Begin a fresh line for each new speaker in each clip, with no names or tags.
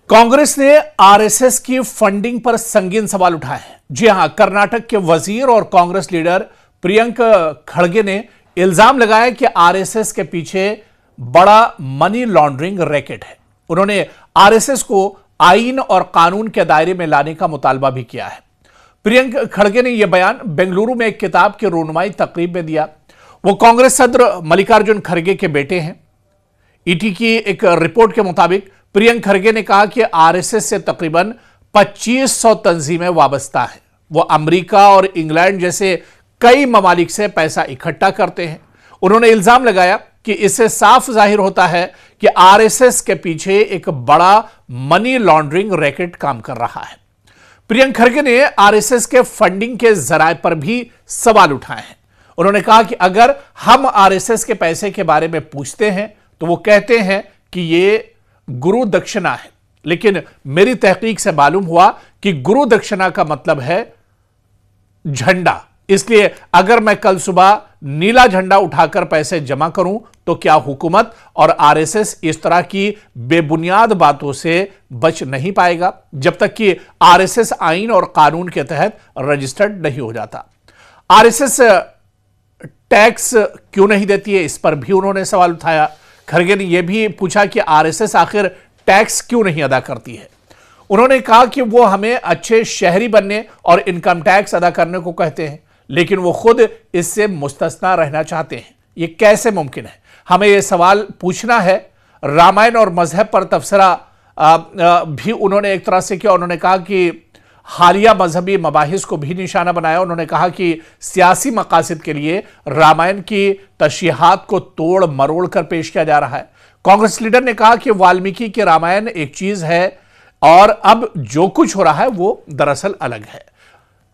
कांग्रेस ने आरएसएस की फंडिंग पर संगीन सवाल उठाए हैं। जी हां, कर्नाटक के वजीर और कांग्रेस लीडर प्रियंक खड़गे ने इल्जाम लगाया कि आरएसएस के पीछे बड़ा मनी लॉन्ड्रिंग रैकेट है। उन्होंने आरएसएस को आईन और कानून के दायरे में लाने का मुतालबा भी किया है। प्रियंक खड़गे ने यह बयान बेंगलुरु में एक किताब की रोनुमाई तकरीब में दिया। वो कांग्रेस सदर मल्लिकार्जुन खड़गे के बेटे हैं। ईटी की एक रिपोर्ट के मुताबिक प्रियंक खड़गे ने कहा कि आरएसएस से तकरीबन 2500 तंजीमें वाबस्ता है। वो अमेरिका और इंग्लैंड जैसे कई ममालिक से पैसा इकट्ठा करते हैं। उन्होंने इल्जाम लगाया कि इससे साफ जाहिर होता है कि आरएसएस के पीछे एक बड़ा मनी लॉन्ड्रिंग रैकेट काम कर रहा है। प्रियंक खड़गे ने आरएसएस के फंडिंग के जराये पर भी सवाल उठाए हैं। उन्होंने कहा कि अगर हम आरएसएस के पैसे के बारे में पूछते हैं तो वो कहते हैं कि ये गुरु दक्षिणा है, लेकिन मेरी तहकीक से मालूम हुआ कि गुरु दक्षिणा का मतलब है झंडा। इसलिए अगर मैं कल सुबह नीला झंडा उठाकर पैसे जमा करूं तो क्या हुकूमत और आरएसएस इस तरह की बेबुनियाद बातों से बच नहीं पाएगा जब तक कि आरएसएस आईन और कानून के तहत रजिस्टर्ड नहीं हो जाता। आरएसएस टैक्स क्यों नहीं देती है, इस पर भी उन्होंने सवाल उठाया। खड़गे ने यह भी पूछा कि आरएसएस आखिर टैक्स क्यों नहीं अदा करती है। उन्होंने कहा कि वो हमें अच्छे शहरी बनने और इनकम टैक्स अदा करने को कहते हैं, लेकिन वो खुद इससे मुस्तस्ना रहना चाहते हैं। ये कैसे मुमकिन है? हमें यह सवाल पूछना है। रामायण और मजहब पर तबसरा भी उन्होंने एक तरह से किया। उन्होंने कहा कि हालिया मजहबी मबाहिस को भी निशाना बनाया। उन्होंने कहा कि सियासी मकासद के लिए रामायण की तशरीहात को तोड़ मरोड़ कर पेश किया जा रहा है। कांग्रेस लीडर ने कहा कि वाल्मीकि के रामायण एक चीज है और अब जो कुछ हो रहा है वो दरअसल अलग है।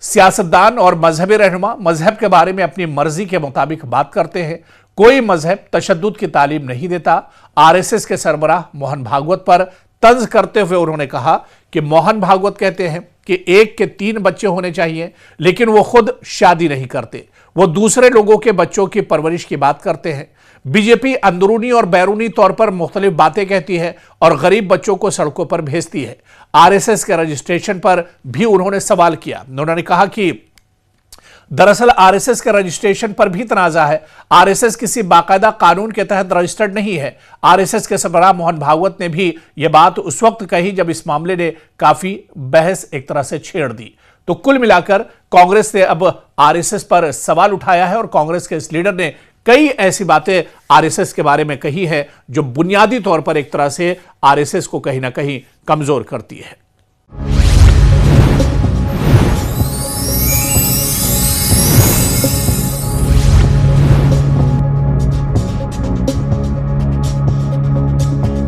सियासतदान और मजहबी रहनुमा मजहब के बारे में अपनी मर्जी के मुताबिक बात करते हैं। कोई मजहब तशद्दुद की तालीम नहीं देता। आरएसएस के सरबराह मोहन भागवत पर तंज करते हुए उन्होंने कहा कि मोहन भागवत कहते हैं कि 1 के 3 बच्चे होने चाहिए, लेकिन वो खुद शादी नहीं करते। वो दूसरे लोगों के बच्चों की परवरिश की बात करते हैं। बीजेपी अंदरूनी और बैरूनी तौर पर मुख्तलिफ बातें कहती है और गरीब बच्चों को सड़कों पर भेजती है। आरएसएस के रजिस्ट्रेशन पर भी उन्होंने सवाल किया। उन्होंने कहा कि दरअसल आरएसएस के रजिस्ट्रेशन पर भी तनाजा है। आरएसएस किसी बाकायदा कानून के तहत रजिस्टर्ड नहीं है। आरएसएस के सरबराह मोहन भागवत ने भी यह बात उस वक्त कही जब इस मामले ने काफी बहस एक तरह से छेड़ दी। तो कुल मिलाकर कांग्रेस ने अब आरएसएस पर सवाल उठाया है और कांग्रेस के इस लीडर ने कई ऐसी बातें आरएसएस के बारे में कही है जो बुनियादी तौर पर एक तरह से आरएसएस को कहीं ना कहीं कमजोर करती है।